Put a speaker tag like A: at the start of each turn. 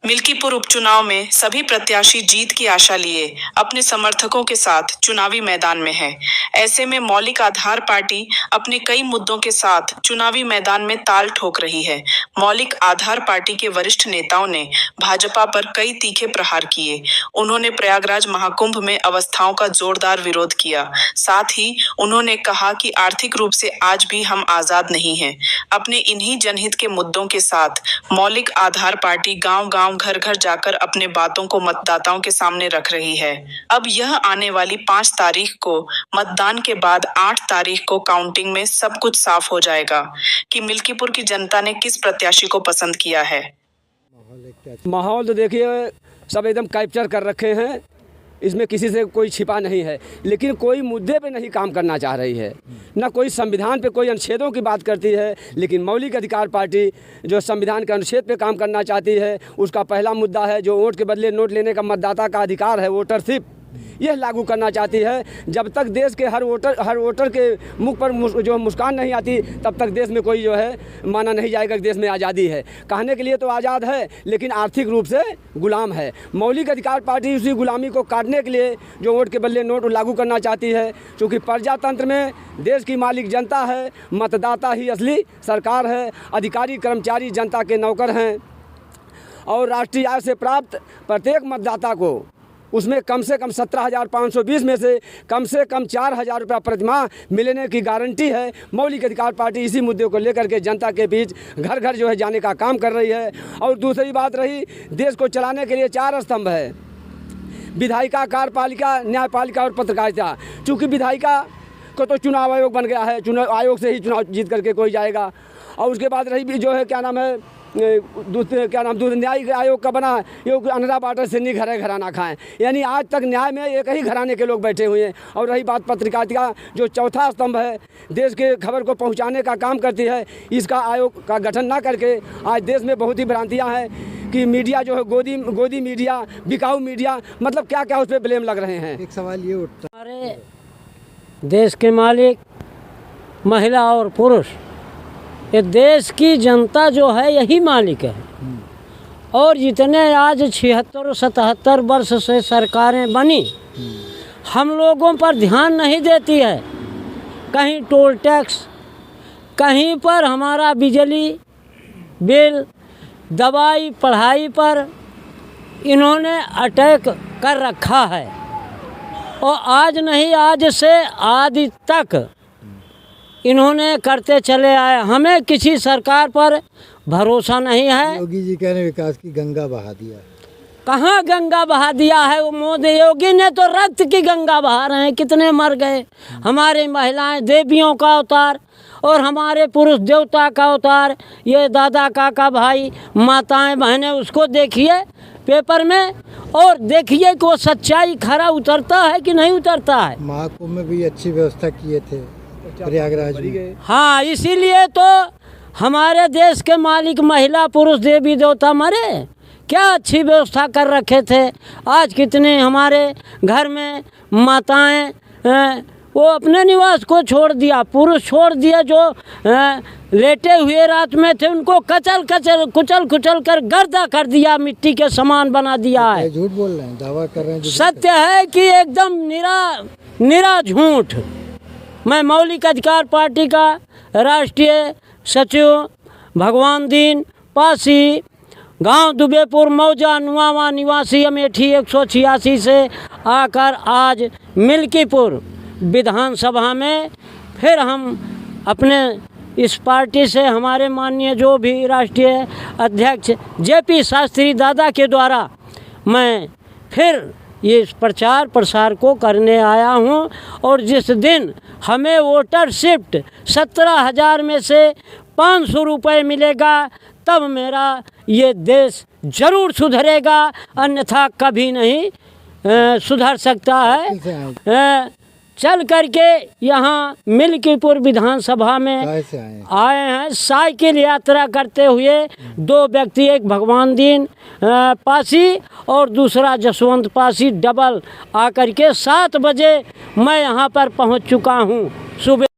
A: मिल्कीपुर उपचुनाव में सभी प्रत्याशी जीत की आशा लिए अपने समर्थकों के साथ चुनावी मैदान में है। ऐसे में मौलिक आधार पार्टी अपने कई मुद्दों के साथ चुनावी मैदान में ताल ठोक रही है। मौलिक आधार पार्टी के वरिष्ठ नेताओं ने भाजपा पर कई तीखे प्रहार किए। उन्होंने प्रयागराज महाकुंभ में अवस्थाओं का जोरदार विरोध किया। साथ ही उन्होंने कहा कि आर्थिक रूप से आज भी हम आजाद नहीं हैं। अपने इन्हीं जनहित के मुद्दों के साथ मौलिक आधार पार्टी गांव-गांव, घर-घर जाकर अपने बातों को मतदाताओं के सामने रख रही है। अब यह आने वाली 5 तारीख को मतदान के बाद 8 तारीख को काउंटिंग में सब कुछ साफ हो जाएगा कि मिल्कीपुर की जनता ने किस प्रत्याशी को पसंद किया है।
B: माहौल तो देखिए सब एकदम कैप्चर कर रखे हैं, इसमें किसी से कोई छिपा नहीं है, लेकिन कोई मुद्दे पे नहीं काम करना चाह रही है। न कोई संविधान पे कोई अनुच्छेदों की बात करती है, लेकिन मौलिक अधिकार पार्टी जो संविधान के अनुच्छेद पे काम करना चाहती है, उसका पहला मुद्दा है जो वोट के बदले नोट लेने का मतदाता का अधिकार है, वोटरशिप, यह लागू करना चाहती है। जब तक देश के हर वोटर के मुख पर जो मुस्कान नहीं आती, तब तक देश में कोई जो है माना नहीं जाएगा कि देश में आज़ादी है। कहने के लिए तो आज़ाद है, लेकिन आर्थिक रूप से गुलाम है। मौलिक अधिकार पार्टी उसी गुलामी को काटने के लिए जो वोट के बदले नोट लागू करना चाहती है, क्योंकि प्रजातंत्र में देश की मालिक जनता है, मतदाता ही असली सरकार है, अधिकारी कर्मचारी जनता के नौकर हैं और राष्ट्रीय आय से प्राप्त प्रत्येक मतदाता को उसमें कम से कम 17,520 में से कम 4,000 रुपया प्रतिमाह मिलने की गारंटी है। मौलिक अधिकार पार्टी इसी मुद्दे को लेकर के जनता के बीच घर घर जो है जाने का काम कर रही है। और दूसरी बात रही, देश को चलाने के लिए 4 स्तंभ है: विधायिका, कार्यपालिका, न्यायपालिका और पत्रकारिता। चूँकि विधायिका को तो चुनाव आयोग बन गया है, चुनाव आयोग से ही चुनाव जीत करके कोई जाएगा। और उसके बाद रही भी जो है दूसरे न्यायिक आयोग का बना, ये अनरा बाटर से नहीं घराना खाएं, यानी आज तक न्याय में एक ही घराने के लोग बैठे हुए हैं। और रही बात पत्रकारिता, जो चौथा स्तंभ है, देश के खबर को पहुंचाने का काम करती है, इसका आयोग का गठन ना करके आज देश में बहुत ही भ्रांतियां हैं कि मीडिया जो है गोदी मीडिया, बिकाऊ मीडिया, मतलब क्या क्या उस पर ब्लेम लग रहे हैं।
C: एक सवाल ये उठता,
D: हमारे देश के मालिक महिला और पुरुष, ये देश की जनता जो है यही मालिक है। और जितने आज 76-77 वर्ष से सरकारें बनी, हम लोगों पर ध्यान नहीं देती है। कहीं टोल टैक्स, कहीं पर हमारा बिजली बिल, दवाई, पढ़ाई पर इन्होंने अटैक कर रखा है। और आज नहीं, आज से आदि तक इन्होंने करते चले आए। हमें किसी सरकार पर भरोसा नहीं है।
C: योगी जी कह रहे विकास की गंगा बहा दिया।
D: कहाँ गंगा बहा दिया है? वो मोदी योगी ने तो रक्त की गंगा बहा रहे हैं। कितने मर गए हमारी महिलाएं, देवियों का अवतार, और हमारे पुरुष देवता का अवतार। ये दादा, काका, भाई, माताएं, बहनें, उसको देखिए पेपर में और देखिए कि वो सच्चाई खरा उतरता है कि नहीं उतरता है।
C: महाकुंभ में भी अच्छी व्यवस्था किए थे प्रयागराज में।
D: हाँ, इसीलिए तो हमारे देश के मालिक महिला, पुरुष, देवी देवता मरे। क्या अच्छी व्यवस्था कर रखे थे। आज कितने हमारे घर में माताएं वो अपने निवास को छोड़ दिया, पुरुष छोड़ दिया, जो लेटे हुए रात में थे उनको कुचल कर गर्दा कर दिया, मिट्टी के समान बना दिया है।
C: झूठ बोल रहे हैं, दावा कर रहे हैं।
D: सत्य है कि एकदम निरा झूठ। मैं मौलिक अधिकार पार्टी का राष्ट्रीय सचिव भगवान दीन पासी, गांव दुबेपुर, मौजा, नुआवा निवासी, अमेठी 186 से आकर आज मिल्कीपुर विधानसभा में फिर हम अपने इस पार्टी से हमारे माननीय जो भी राष्ट्रीय अध्यक्ष JP शास्त्री दादा के द्वारा मैं फिर ये प्रचार प्रसार को करने आया हूँ। और जिस दिन हमें वोटरशिप 17,000 में से 500 रुपये मिलेगा, तब मेरा ये देश जरूर सुधरेगा, अन्यथा कभी नहीं सुधर सकता है। चल करके यहाँ मिल्कीपुर विधानसभा में आए हैं, साइकिल यात्रा करते हुए 2 व्यक्ति, एक भगवान दीन पासी और दूसरा जसवंत पासी, डबल आकर के 7 बजे मैं यहाँ पर पहुँच चुका हूँ सुबह।